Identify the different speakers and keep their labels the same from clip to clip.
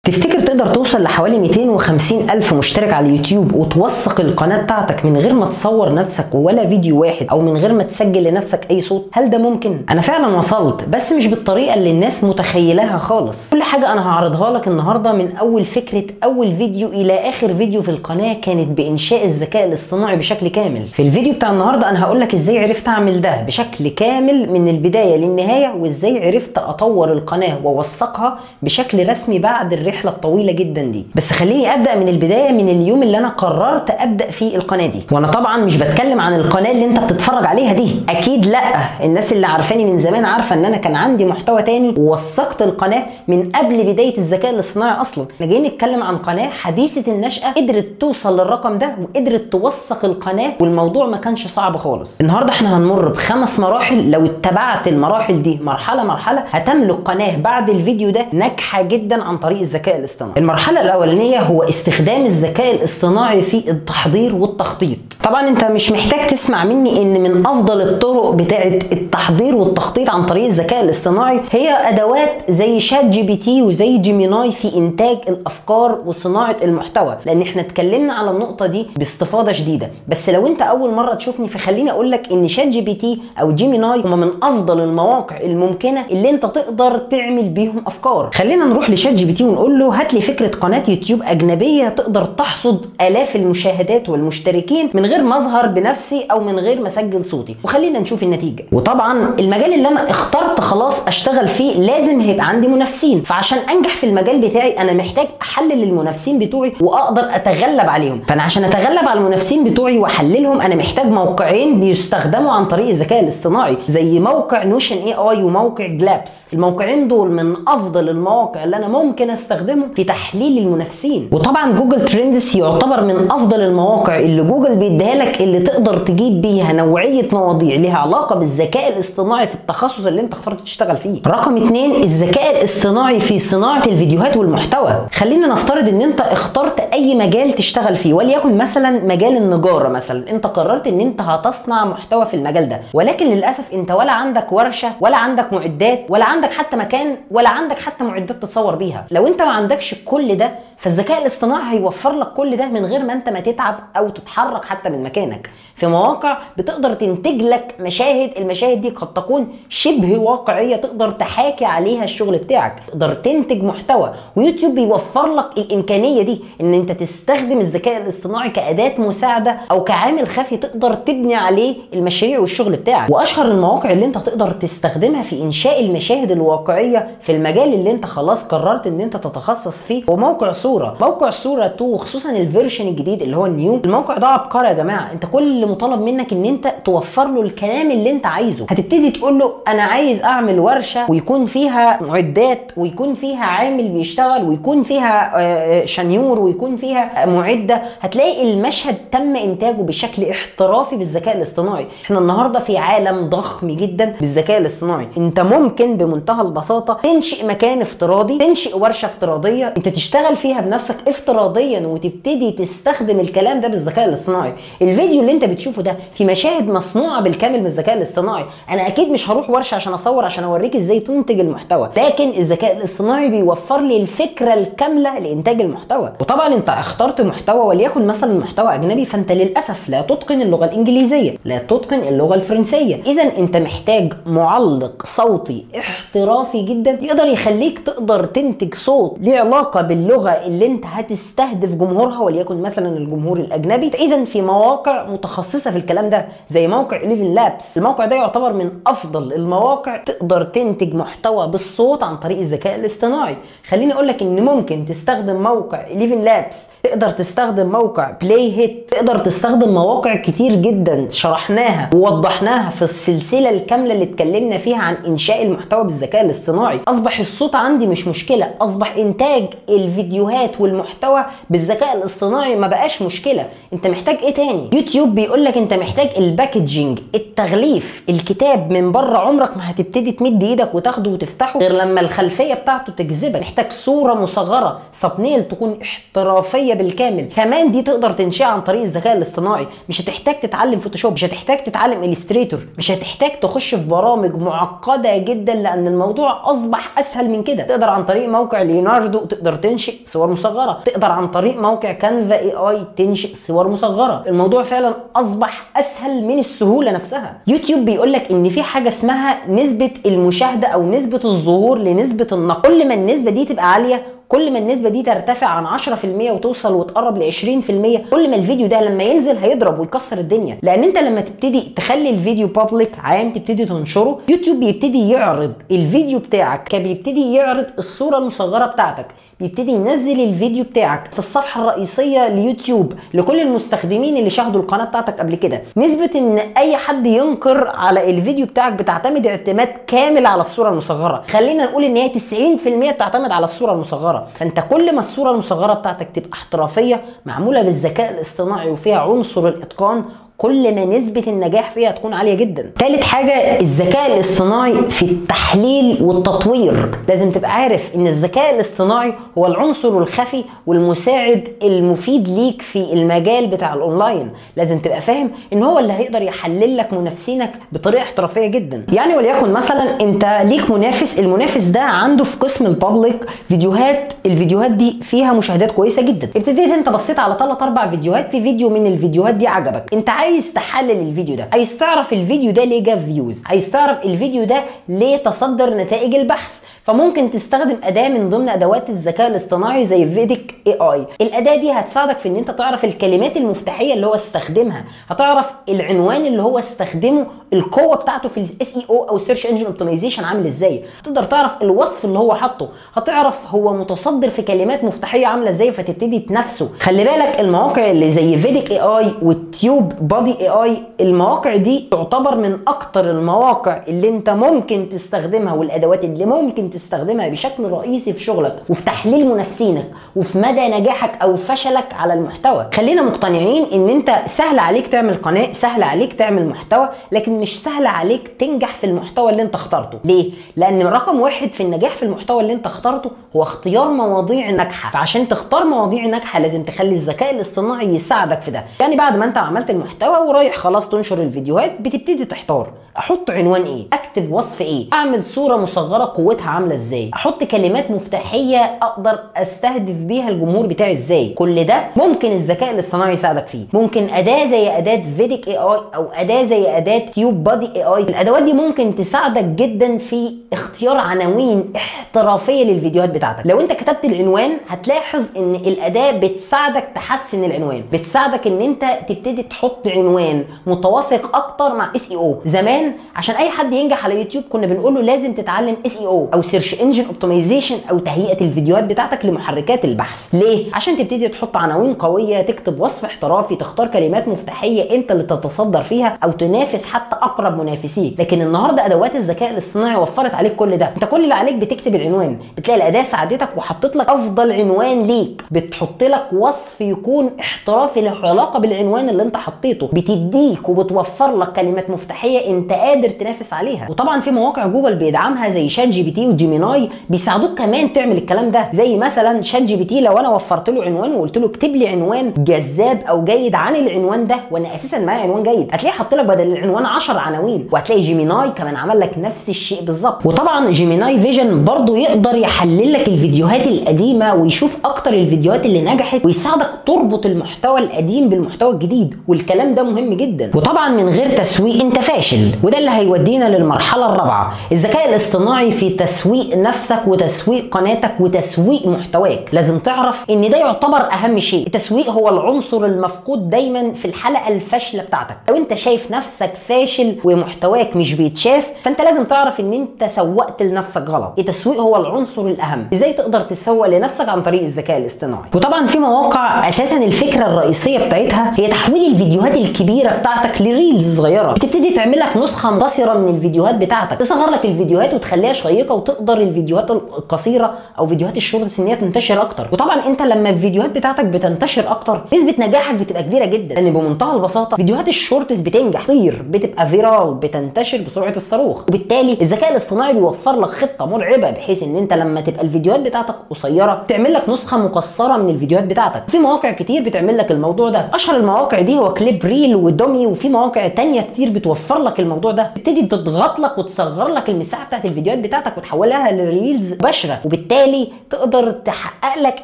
Speaker 1: تفتكر تقدر توصل لحوالي 250 ألف مشترك على اليوتيوب وتوثق القناة بتاعتك من غير ما تصور نفسك ولا فيديو واحد أو من غير ما تسجل لنفسك أي صوت؟ هل ده ممكن؟ أنا فعلا وصلت، بس مش بالطريقة اللي الناس متخيلها خالص. كل حاجة أنا هعرضها لك النهاردة من أول فكرة أول فيديو إلى آخر فيديو في القناة كانت بإنشاء الذكاء الاصطناعي بشكل كامل. في الفيديو بتاع النهاردة أنا هقول لك إزاي عرفت أعمل ده بشكل كامل من البداية للنهاية، وإزاي عرفت أطور القناة وأوثقها بشكل رسمي بعد الرحلة الطويلة جدا دي. بس خليني ابدا من البدايه، من اليوم اللي انا قررت ابدا فيه القناه دي. وانا طبعا مش بتكلم عن القناه اللي انت بتتفرج عليها دي، اكيد لا. الناس اللي عارفاني من زمان عارفه ان انا كان عندي محتوى تاني ووثقت القناه من قبل بدايه الذكاء الاصطناعي اصلا. احنا جايين نتكلم عن قناه حديثه النشاه قدرت توصل للرقم ده وقدرت توثق القناه، والموضوع ما كانش صعب خالص. النهارده احنا هنمر ب5 مراحل، لو اتبعت المراحل دي مرحله مرحله هتملك قناه بعد الفيديو ده ناجحه جدا عن طريق الذكاء الاصطناعي. المرحله الاولانيه هو استخدام الذكاء الاصطناعي في التحضير والتخطيط. طبعا انت مش محتاج تسمع مني ان من افضل الطرق بتاعه التحضير والتخطيط عن طريق الذكاء الاصطناعي هي ادوات زي شات جي بي تي وزي جيميناي في انتاج الافكار وصناعه المحتوى، لان احنا اتكلمنا على النقطه دي باستفاضه شديده. بس لو انت اول مره تشوفني فخليني اقول لك ان شات جي بي تي او جيميناي هم من افضل المواقع الممكنه اللي انت تقدر تعمل بيهم افكار. خلينا نروح لشات جي بي تي ونقول له هات لي فكره قناه يوتيوب اجنبيه تقدر تحصد الاف المشاهدات والمشتركين من غير ما اظهر بنفسي او من غير ما اسجل صوتي، وخلينا نشوف النتيجه. وطبعا المجال اللي انا اخترت خلاص اشتغل فيه لازم هيبقى عندي منافسين، فعشان انجح في المجال بتاعي انا محتاج احلل المنافسين بتوعي واقدر اتغلب عليهم. فانا عشان اتغلب على المنافسين بتوعي واحللهم انا محتاج موقعين بيستخدموا عن طريق الذكاء الاصطناعي، زي موقع نوشن اي اي وموقع جلابس. الموقعين دول من افضل المواقع اللي انا ممكن استخدمهم في تحليل المنافسين. وطبعا جوجل ترندز يعتبر من افضل المواقع اللي جوجل بيديها لك، اللي تقدر تجيب بيها نوعيه مواضيع ليها علاقه بالذكاء الاصطناعي في التخصص اللي انت اخترت تشتغل فيه. رقم 2 الذكاء الاصطناعي في صناعه الفيديوهات والمحتوى. خلينا نفترض ان انت اخترت اي مجال تشتغل فيه، وليكن مثلا مجال النجاره مثلا، انت قررت ان انت هتصنع محتوى في المجال ده، ولكن للاسف انت ولا عندك ورشه ولا عندك معدات ولا عندك حتى مكان ولا عندك حتى معدات تصور بيها. لو انت ما عندكش كل ده فالذكاء الاصطناعي هيوفر لك كل ده من غير ما انت ما تتعب او تتحرك حتى من مكانك. في مواقع بتقدر تنتج لك مشاهد، المشاهد دي قد تكون شبه واقعيه تقدر تحاكي عليها الشغل بتاعك، تقدر تنتج محتوى. ويوتيوب بيوفر لك الامكانيه دي، ان انت تستخدم الذكاء الاصطناعي كاداه مساعده او كعامل خفي تقدر تبني عليه المشاريع والشغل بتاعك. واشهر المواقع اللي انت تقدر تستخدمها في انشاء المشاهد الواقعيه في المجال اللي انت خلاص قررت ان انت تتخصص فيه هو موقع صوره. موقع صوره 2 خصوصا الفيرجن الجديد اللي هو النيو، الموقع ده عبقري يا جماعه. انت كل اللي مطالب منك ان انت توفر له الكلام اللي انت عايزه. هتبتدي تقول له انا عايز اعمل ورشه ويكون فيها معدات ويكون فيها عامل بيشتغل ويكون فيها شنيور ويكون فيها معده، هتلاقي المشهد تم انتاجه بشكل احترافي بالذكاء الاصطناعي. احنا النهارده في عالم ضخم جدا بالذكاء الاصطناعي. انت ممكن بمنتهى البساطه تنشئ مكان افتراضي، تنشئ ورشه افتراضيه انت تشتغل فيها بنفسك افتراضيا وتبتدي تستخدم الكلام ده بالذكاء الاصطناعي. الفيديو اللي انت بتشوفه ده في مشاهد مصنوعه بالكامل من الذكاء الاصطناعي. انا اكيد مش هروح ورشه عشان اصور عشان اوريك ازاي تنتج المحتوى، لكن الذكاء الاصطناعي بيوفر لي الفكره الكامله لانتاج المحتوى. وطبعا انت اخترت محتوى وليكن مثلا محتوى اجنبي، فانت للاسف لا تتقن اللغه الانجليزيه، لا تتقن اللغه الفرنسيه. اذا انت محتاج معلق صوتي احترافي جدا يقدر يخليك تقدر تنتج صوت ليه علاقه باللغه اللي انت هتستهدف جمهورها، وليكن مثلا الجمهور الاجنبي. فاذا في مواقع متخصصه في الكلام ده زي موقع 11 لابس. الموقع ده يعتبر من افضل المواقع تقدر تنتج محتوى بالصوت عن طريق الذكاء الاصطناعي. خليني اقول لك ان ممكن تستخدم موقع 11 لابس، تقدر تستخدم موقع بلاي هيت، تقدر تستخدم مواقع كتير جدا شرحناها ووضحناها في السلسله الكامله اللي اتكلمنا فيها عن انشاء المحتوى بالذكاء الاصطناعي. اصبح الصوت عندي مش مشكله، اصبح انتاج الفيديوهات والمحتوى بالذكاء الاصطناعي ما بقاش مشكله. انت محتاج ايه تاني؟ يوتيوب بيقول لك انت محتاج الباكجينج، التغليف، الكتاب من بره عمرك ما هتبتدي تمد ايدك وتاخده وتفتحه غير لما الخلفيه بتاعته تجذبك. محتاج صوره مصغره، ثامبنيل تكون احترافيه بالكامل. كمان دي تقدر تنشئها عن طريق الذكاء الاصطناعي. مش هتحتاج تتعلم فوتوشوب، مش هتحتاج تتعلم الستريتور، مش هتحتاج تخش في برامج معقده جدا، لان الموضوع اصبح اسهل من كده. تقدر عن طريق موقع ليوناردو ليوناردو تقدر تنشئ صور مصغره، تقدر عن طريق موقع كانفا اي اي تنشئ صور مصغره. الموضوع فعلا اصبح اسهل من السهوله نفسها. يوتيوب بيقول لك ان في حاجه اسمها نسبه المشاهده او نسبه الظهور لنسبه النقر. كل ما النسبه دي تبقى عاليه، كل ما النسبة دي ترتفع عن 10% وتوصل وتقرب ل 20%، كل ما الفيديو ده لما ينزل هيضرب ويكسر الدنيا. لان انت لما تبتدي تخلي الفيديو بابليك عام، تبتدي تنشره، يوتيوب بيبتدي يعرض الفيديو بتاعك، بيبتدي يعرض الصورة المصغرة بتاعتك، بيبتدي ينزل الفيديو بتاعك في الصفحة الرئيسية ليوتيوب لكل المستخدمين اللي شاهدوا القناة بتاعتك قبل كده. نسبة ان اي حد ينكر على الفيديو بتاعك بتعتمد اعتماد كامل على الصورة المصغرة. خلينا نقول ان هي 90% بتعتمد على الصورة المصغرة. فانت كل ما الصورة المصغرة بتاعتك تبقى احترافية معمولة بالذكاء الاصطناعي وفيها عنصر الاتقان، كل ما نسبة النجاح فيها تكون عالية جدا. تالت حاجة الذكاء الاصطناعي في التحليل والتطوير. لازم تبقى عارف ان الذكاء الاصطناعي هو العنصر الخفي والمساعد المفيد ليك في المجال بتاع الاونلاين. لازم تبقى فاهم ان هو اللي هيقدر يحلل لك منافسينك بطريقة احترافية جدا. يعني وليكن مثلا انت ليك منافس، المنافس ده عنده في قسم البابليك فيديوهات، الفيديوهات دي فيها مشاهدات كويسة جدا. ابتديت انت بصيت على 3-4 فيديوهات، في فيديو من الفيديوهات دي عجبك، انت عايز تحلل الفيديو ده، عايز تعرف الفيديو ده ليه جاب فيوز، عايز تعرف الفيديو ده ليه تصدر نتائج البحث. فممكن تستخدم اداه من ضمن ادوات الذكاء الاصطناعي زي فيديك اي اي. الاداه دي هتساعدك في ان انت تعرف الكلمات المفتاحيه اللي هو استخدمها، هتعرف العنوان اللي هو استخدمه، القوه بتاعته في الاس اي او او سيرش انجن اوبتمايزيشن عامل ازاي، تقدر تعرف الوصف اللي هو حاطه، هتعرف هو متصدر في كلمات مفتاحيه عامله ازاي فتبتدي تنافسه. خلي بالك المواقع اللي زي فيديك اي اي والتيوب بادي اي اي، المواقع دي تعتبر من اكتر المواقع اللي انت ممكن تستخدمها والادوات اللي ممكن تستخدمها بشكل رئيسي في شغلك وفي تحليل منافسينك وفي مدى نجاحك او فشلك على المحتوى. خلينا مقتنعين ان انت سهل عليك تعمل قناه، سهل عليك تعمل محتوى، لكن مش سهل عليك تنجح في المحتوى اللي انت اخترته. ليه؟ لان رقم واحد في النجاح في المحتوى اللي انت اخترته هو اختيار مواضيع ناجحه. فعشان تختار مواضيع ناجحه لازم تخلي الذكاء الاصطناعي يساعدك في ده. يعني بعد ما انت عملت المحتوى ورايح خلاص تنشر الفيديوهات، بتبتدي تحتار احط عنوان ايه، اكتب وصف ايه، اعمل صوره مصغره قوتها عامله ازاي، احط كلمات مفتاحيه اقدر استهدف بيها الجمهور بتاعي ازاي. كل ده ممكن الذكاء الاصطناعي يساعدك فيه. ممكن اداه زي اداه فيديك اي اي او اداه زي اداه تيوب بادي اي اي، الادوات دي ممكن تساعدك جدا في اختيار عناوين احترافيه للفيديوهات بتاعتك. لو انت كتبت العنوان هتلاحظ ان الاداه بتساعدك تحسن العنوان، بتساعدك ان انت تبتدي تحط عنوان متوافق اكتر مع اس اي او. زمان عشان اي حد ينجح على يوتيوب كنا بنقول له لازم تتعلم اس اي او سيرش انجن اوبتمايزيشن او تهيئه الفيديوهات بتاعتك لمحركات البحث. ليه؟ عشان تبتدي تحط عناوين قويه، تكتب وصف احترافي، تختار كلمات مفتاحيه انت اللي تتصدر فيها او تنافس حتى اقرب منافسيك. لكن النهارده ادوات الذكاء الاصطناعي وفرت عليك كل ده. انت كل اللي عليك بتكتب العنوان، بتلاقي الاداه ساعدتك وحطت لك افضل عنوان ليك، بتحط لك وصف يكون احترافي له علاقه بالعنوان اللي انت حطيته، بتديك وبتوفر لك كلمات مفتاحيه انت قادر تنافس عليها. وطبعا في مواقع جوجل بيدعمها زي شات جي بي تي وجيميناي بيساعدوك كمان تعمل الكلام ده. زي مثلا شات جي بي تي لو انا وفرت له عنوان وقلت له اكتب لي عنوان جذاب او جيد عن العنوان ده وانا اساسا معايا عنوان جيد، هتلاقيه حط لك بدل العنوان 10 عناوين. وهتلاقي جيميناي كمان عمل لك نفس الشيء بالظبط. وطبعا جيميناي فيجن برضو يقدر يحلل لك الفيديوهات القديمه ويشوف اكتر الفيديوهات اللي نجحت ويساعدك تربط المحتوى القديم بالمحتوى الجديد، والكلام ده مهم جدا. وطبعا من غير تسويق انت فاشل، وده اللي هيودينا للمرحله الرابعه، الذكاء الاصطناعي في تسويق نفسك وتسويق قناتك وتسويق محتواك. لازم تعرف ان ده يعتبر اهم شيء. التسويق هو العنصر المفقود دايما في الحلقه الفاشله بتاعتك. لو انت شايف نفسك فاشل ومحتواك مش بيتشاف، فانت لازم تعرف ان انت سوقت لنفسك غلط. التسويق هو العنصر الاهم. ازاي تقدر تسوق لنفسك عن طريق الذكاء الاصطناعي؟ وطبعا في مواقع اساسا الفكره الرئيسيه بتاعتها هي تحويل الفيديوهات الكبيره بتاعتك لريلز صغيره. بتبتدي تعمل لك نسخه مختصره من الفيديوهات بتاعتك، تصغر لك الفيديوهات وتخليها شيقه وتقدر الفيديوهات القصيره او فيديوهات الشورتس ان هي تنتشر اكتر. وطبعا انت لما الفيديوهات بتاعتك بتنتشر اكتر نسبه نجاحك بتبقى كبيره جدا، لان بمنتهى البساطه فيديوهات الشورتس بتنجح، طير، بتبقى فيرال، بتنتشر بسرعه الصاروخ. وبالتالي الذكاء الاصطناعي بيوفر لك خطه مرعبه بحيث ان انت لما تبقى الفيديوهات بتاعتك قصيره تعمل لك نسخه مقصره من الفيديوهات بتاعتك. في مواقع كتير بتعمل لك الموضوع ده. اشهر المواقع دي هو كليب ريل ودومي وفي مواقع تانية كتير بتوفر لك الموضوع ده، تبتدي تضغط لك وتصغر لك المساحه بتاعت الفيديوهات بتاعتك وتحولها لريلز مباشره، وبالتالي تقدر تحقق لك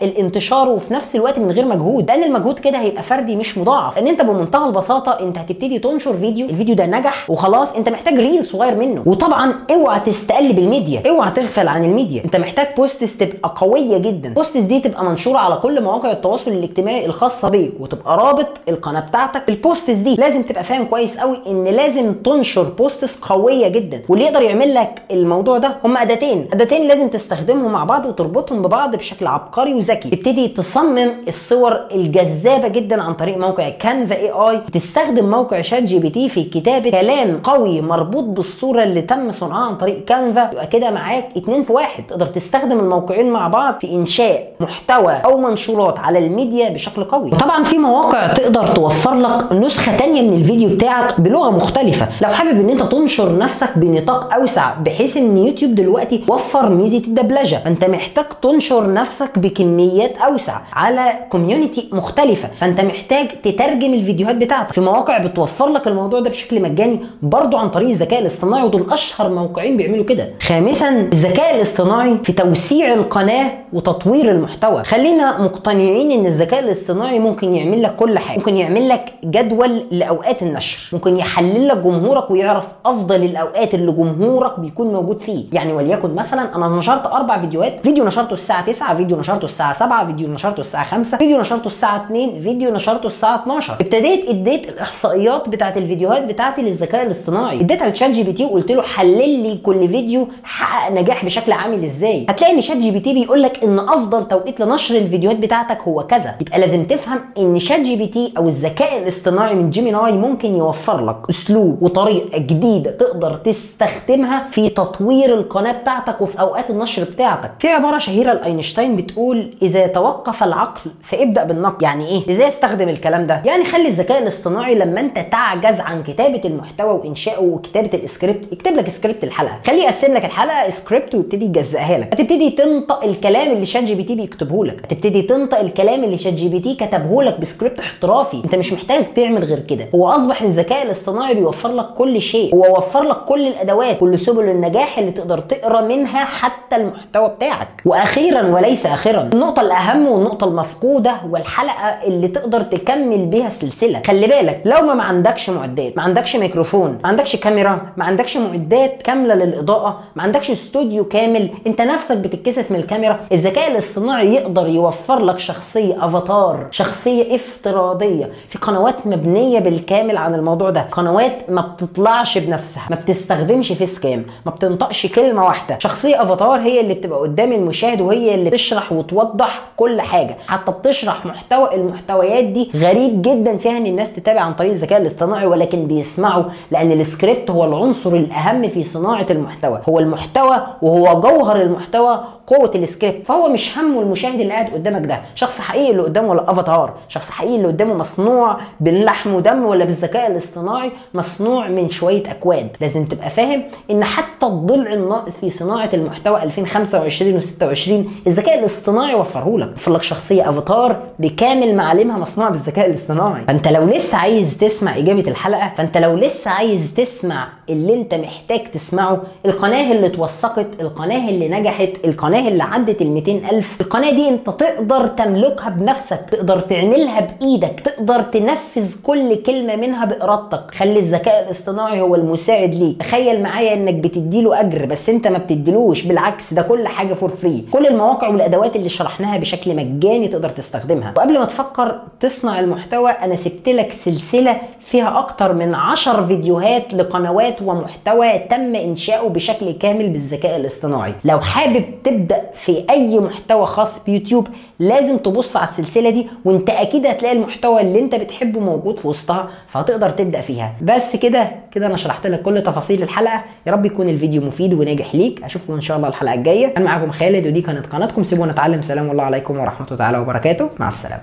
Speaker 1: الانتشار وفي نفس الوقت من غير مجهود، لان المجهود كده هيبقى فردي مش مضاعف، لان انت بمنتهى البساطه انت هتبتدي تنشر فيديو، الفيديو ده نجح وخلاص، انت محتاج ريل صغير منه. وطبعا اوعى تستقل بالميديا، اوعى تغفل عن الميديا، انت محتاج بوستس تبقى قويه جدا، بوستس دي تبقى منشوره على كل مواقع التواصل الاجتماعي الخاصه بيك، وتبقى رابط القناه بتاعتك بالبوستس دي. لازم تبقى فاهم كويس قوي ان لازم تنشر بوستس قويه جدا، واللي يقدر يعمل لك الموضوع ده هم اداتين لازم تستخدمهم مع بعض وتربطهم ببعض بشكل عبقري وذكي. تبتدي تصمم الصور الجذابه جدا عن طريق موقع كانفا اي اي، تستخدم موقع شات جي بي تي في كتابه كلام قوي مربوط بالصوره اللي تم صنعها عن طريق كانفا، يبقى كده معاك 2 في 1. تقدر تستخدم الموقعين مع بعض في انشاء محتوى او منشورات على الميديا بشكل قوي. وطبعا في مواقع تقدر توفر لك نسخه ثانيه من الفيديو بتاعك بلغه مختلفه، لو حابب ان انت تنشر نفسك بنطاق اوسع، بحيث ان يوتيوب دلوقتي وفر ميزه الدبلجه، فانت محتاج تنشر نفسك بكميات اوسع على كوميونتي مختلفه، فانت محتاج تترجم الفيديوهات بتاعتك. في مواقع بتوفر لك الموضوع ده بشكل مجاني برضو عن طريق الذكاء الاصطناعي، ودول اشهر موقعين بيعملوا كده. خامسا الذكاء الاصطناعي في توسيع القناه وتطوير المحتوى. خلينا مقتنعين ان الذكاء الاصطناعي ممكن يعمل لك كل حاجه، ممكن يعمل لك جدول لاوقات النشر، ممكن يحلل لك جمهورك ويعرف افضل الاوقات اللي جمهورك بيكون موجود فيه. يعني وليكن مثلا انا نشرت 4 فيديوهات، فيديو نشرته الساعه 9، فيديو نشرته الساعه 7، فيديو نشرته الساعه 5، فيديو نشرته الساعه 2، فيديو نشرته الساعه 12. اديت الاحصائيات بتاعت الفيديوهات بتاعتي للذكاء الاصطناعي، اديتها لشات جي بي تي وقلت له حلل لي كل فيديو حقق نجاح بشكل عامل ازاي. هتلاقي ان شات جي بي تي بيقول لك ان افضل توقيت لنشر الفيديوهات بتاعتك هو كذا. يبقى لازم تفهم ان شات جي بي تي او الذكاء الاصطناعي من جيميناي ممكن يوفر لك اسلوب وطريقه جديده تقدر تستخدمها في تطوير القناه بتاعتك وفي اوقات النشر بتاعتك. في عباره شهيره لاينشتاين بتقول اذا توقف العقل فابدا بالنقد. يعني ايه؟ ازاي استخدم الكلام ده؟ يعني خلي الذكاء الاصطناعي لما انت تعجز عن كتابه المحتوى وانشائه وكتابه السكريبت، يكتب لك سكريبت الحلقه، خليه يقسم لك الحلقه سكريبت ويبتدي يجزئها لك. هتبتدي تنطق الكلام اللي شات جي بي تي بيكتبه لك، هتبتدي تنطق الكلام اللي شات جي بي تي كتبه لك بسكريبت احترافي، انت مش محتاج تعمل غير كده. هو اصبح الذكاء الاصطناعي بيوفر لك كل شيء، هو وفر لك كل الادوات، كل سبل النجاح اللي تقدر تقرا منها حتى المحتوى بتاعك. واخيرا وليس اخرا، النقطه الاهم والنقطه المفقوده والحلقه اللي تقدر تكمل بيها السلسله. خلي بالك لو ما عندكش معدات، ما عندكش ميكروفون، ما عندكش كاميرا، ما عندكش معدات كامله للاضاءه، ما عندكش استوديو كامل، انت نفسك بتتكسف من الكاميرا، الذكاء الاصطناعي يقدر يوفر لك شخصيه افاتار، شخصيه افتراضيه في قنوات مبنيه بالكامل عن الموضوع ده، قنوات ما بتطلعش بنفسها، ما بتستخدمش فيس كام، ما بتنطقش كلمه واحده، شخصيه افاتار هي اللي بتبقى قدام المشاهد وهي اللي تشرح وتوضح كل حاجه، حتى بتشرح محتوى. المحتويات دي غريب جدا فيها ان الناس تتابع عن طريق الذكاء الاصطناعي، ولكن بيسمعوا، لان السكريبت هو العنصر الاهم في صناعه المحتوى، هو المحتوى وهو جوهر المحتوى قوه السكريبت. فهو مش همه المشاهد اللي قاعد قدامك ده شخص حقيقي اللي قدامه ولا افاتار، شخص حقيقي اللي قدامه مصنوع باللحم ودم ولا بالذكاء الاصطناعي مصنوع من شويه اكواد. لازم تبقى فاهم ان حتى الضلع الناقص في صناعه المحتوى 2025 و26 الذكاء الاصطناعي وفره لك، وفر لك شخصيه افاتار بكامل معالمها مصنوعه بالذكاء الاصطناعي. فانت لو لسه عايز تسمع اجابه الحلقه، فانت لو لسه عايز تسمع اللي انت محتاج تسمعه، القناه اللي اتوثقت، القناه اللي نجحت، القناه اللي عدت ال 200,000، القناه دي انت تقدر تملكها بنفسك، تقدر تعملها بايدك، تقدر تنفذ كل كلمه منها بارادتك. خلي الذكاء الاصطناعي هو المساعد ليك. تخيل معايا انك بتديله اجر بس انت ما بتديلوش، بالعكس ده كل حاجه فور فري. كل المواقع والادوات اللي شرحناها بشكل مجاني تقدر تستخدمها. وقبل ما تفكر تصنع المحتوى، انا سبت لك سلسله فيها اكتر من 10 فيديوهات لقنوات ومحتوى تم انشاؤه بشكل كامل بالذكاء الاصطناعي. لو حابب تبدا في اي محتوى خاص بيوتيوب لازم تبص على السلسله دي، وانت اكيد هتلاقي المحتوى اللي انت بتحبه موجود في وسطها، فهتقدر تبدا فيها. بس كده انا شرحت لك كل تفاصيل الحلقه. يا رب يكون الفيديو مفيد وناجح ليك. اشوفكم ان شاء الله الحلقه الجايه. كان معاكم خالد ودي كانت قناتكم سيبونا نتعلم. سلام الله عليكم ورحمه الله تعالى وبركاته. مع السلامه.